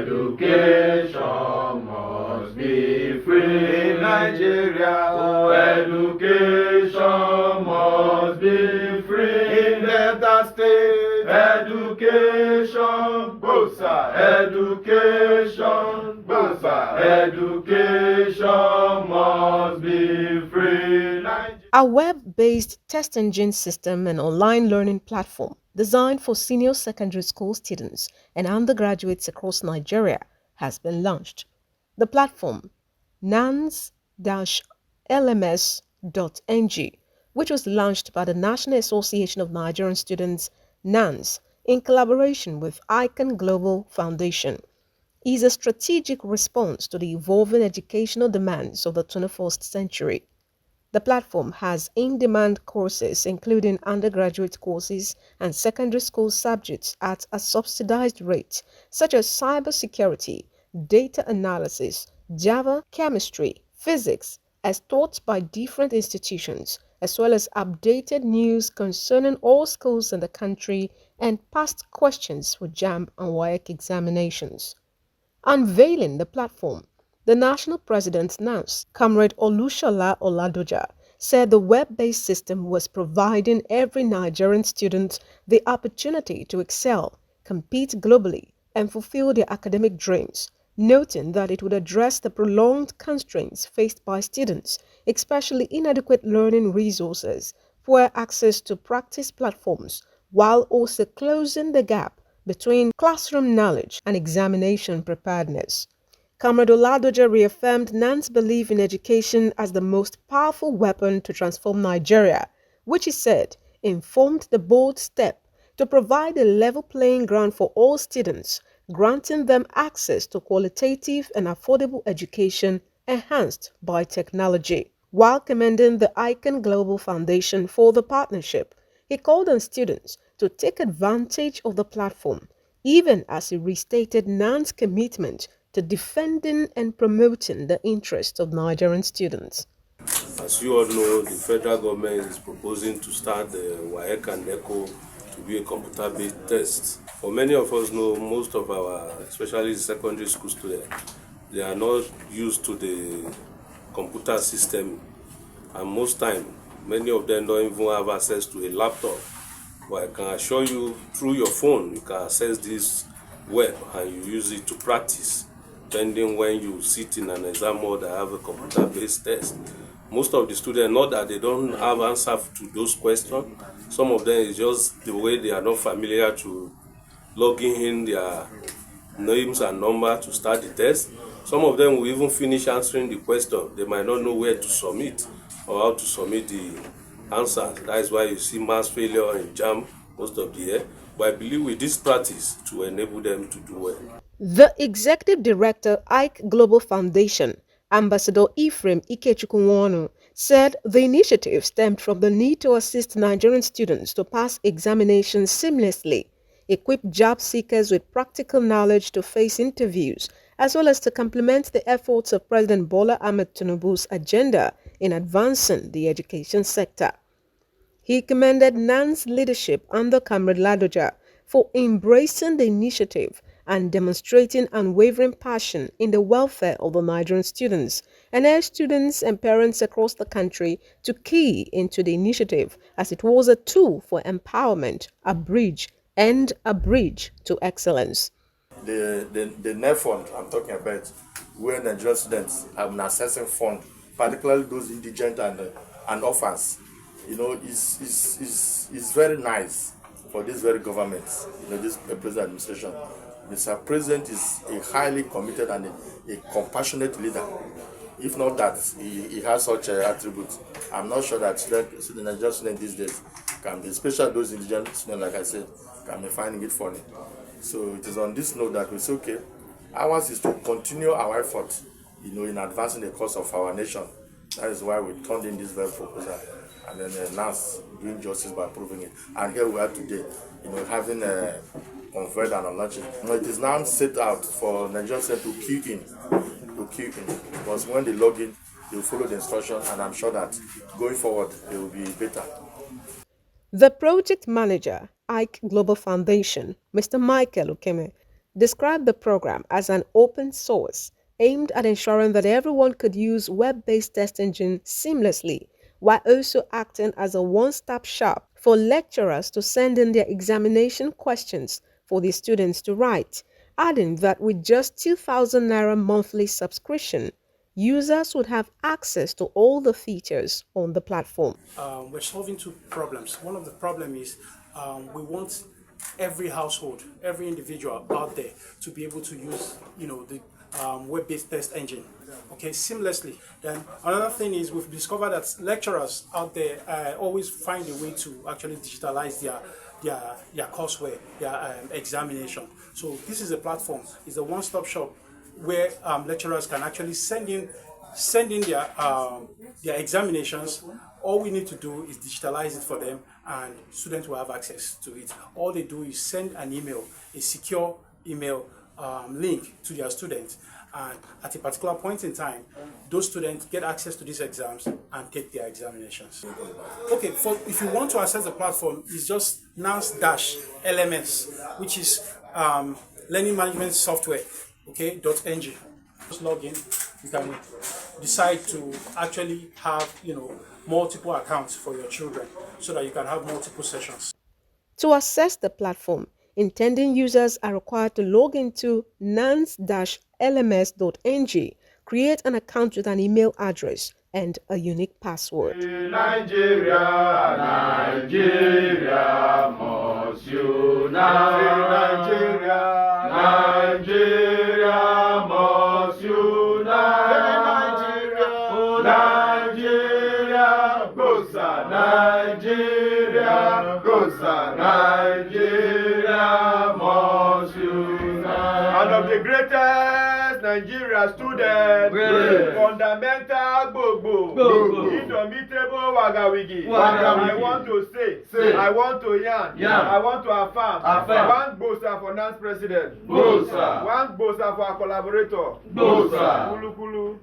Education must be free in Nigeria. Oh, education must be free in Delta State. Education, Bosa. Education, Bosa. Education must be free. A web-based test engine system and online learning platform designed for senior secondary school students and undergraduates across Nigeria has been launched. The platform, NANS-LMS.ng, which was launched by the National Association of Nigerian Students, NANS, in collaboration with Iykon Global Foundation, is a strategic response to the evolving educational demands of the 21st century. The platform has in-demand courses including undergraduate courses and secondary school subjects at a subsidized rate such as cybersecurity, data analysis, Java, chemistry, physics as taught by different institutions, as well as updated news concerning all schools in the country and past questions for JAMB and WAEC examinations. Unveiling the platform, the national president NANS, Comrade Olushola Oladoja, said the web-based system was providing every Nigerian student the opportunity to excel, compete globally, and fulfill their academic dreams, noting that it would address the prolonged constraints faced by students, especially inadequate learning resources, poor access to practice platforms, while also closing the gap between classroom knowledge and examination preparedness. Comrade Oladoja reaffirmed Nan's belief in education as the most powerful weapon to transform Nigeria, which he said informed the bold step to provide a level playing ground for all students, granting them access to qualitative and affordable education enhanced by technology. While commending the Iykon Global Foundation for the partnership, he called on students to take advantage of the platform, even as he restated NAN's commitment to defending and promoting the interests of Nigerian students. As you all know, the federal government is proposing to start the WAEC and NECO to be a computer-based test. For many of us know, most of our, especially secondary school students, they are not used to the computer system, and most time, many of them don't even have access to a laptop. But I can assure you, through your phone, you can access this web and you use it to practice, depending when you sit in an exam hall that have a computer-based test. Most of the students, not that they don't have answer to those questions, some of them is just the way they are not familiar to logging in their names and number to start the test. Some of them will even finish answering the question. They might not know where to submit or how to submit the answers. That is why you see mass failure in JAM most of the year. But I believe with this practice to enable them to do well. The Executive Director, Ike Global Foundation, Ambassador Ephraim Ikechukwuonu, said the initiative stemmed from the need to assist Nigerian students to pass examinations seamlessly, equip job seekers with practical knowledge to face interviews, as well as to complement the efforts of President Bola Ahmed Tinubu's agenda in advancing the education sector. He commended NAN's leadership under Comrade Ladoja for embracing the initiative and demonstrating unwavering passion in the welfare of the Nigerian students, and urged students and parents across the country to key into the initiative as it was a tool for empowerment, a bridge to excellence. The NEF fund I'm talking about, where Nigerian students have an accessing fund, particularly those indigent and orphans, is very nice for this very government, this present administration. Mr. President is a highly committed and a compassionate leader. If not that he has such attributes, I'm not sure that the Nigerian students these days can be, especially those indigent students, like I said, can be finding it funny. So it is on this note that we say, okay, ours is to continue our effort, in advancing the cause of our nation. That is why we turned in this very proposal, and then NANS doing justice by approving it. And here we are today, having conferred and launched it. It is now set out for Nigerians to queue in, because when they log in, they will follow the instructions, and I'm sure that going forward, it will be better. The project manager, Ike Global Foundation, Mr. Michael Okeme, described the program as an open source aimed at ensuring that everyone could use web-based test engine seamlessly, while also acting as a one-stop shop for lecturers to send in their examination questions for the students to write, adding that with just 2,000 Naira monthly subscription, users would have access to all the features on the platform. We're solving two problems. One of the problems is we want every household, every individual out there to be able to use, the web-based test engine, okay, seamlessly. Then another thing is we've discovered that lecturers out there always find a way to actually digitalize their courseware, their examination. So this is a platform, it's a one-stop shop where lecturers can actually send in their examinations. All we need to do is digitalize it for them, and students will have access to it. All they do is send an email, a secure email link to their students, and at a particular point in time, those students get access to these exams and take their examinations. Okay, if you want to access the platform, it's just NANS-LMS, which is learning management software, okay, .ng. Just log in. You can decide to actually have, multiple accounts for your children so that you can have multiple sessions. To access the platform, intending users are required to log into nans-lms.ng, create an account with an email address and a unique password. Nigeria must unite. Nigeria must unite. Nigeria goza. Nigeria goza. Nigeria must unite. And of the greatest Nigeria student, fundamental gbogbo, indomitable wagawigi. I want to say, I want to yarn, I want to affirm. One boaster for NANS president, one boaster for our collaborator, Kulu.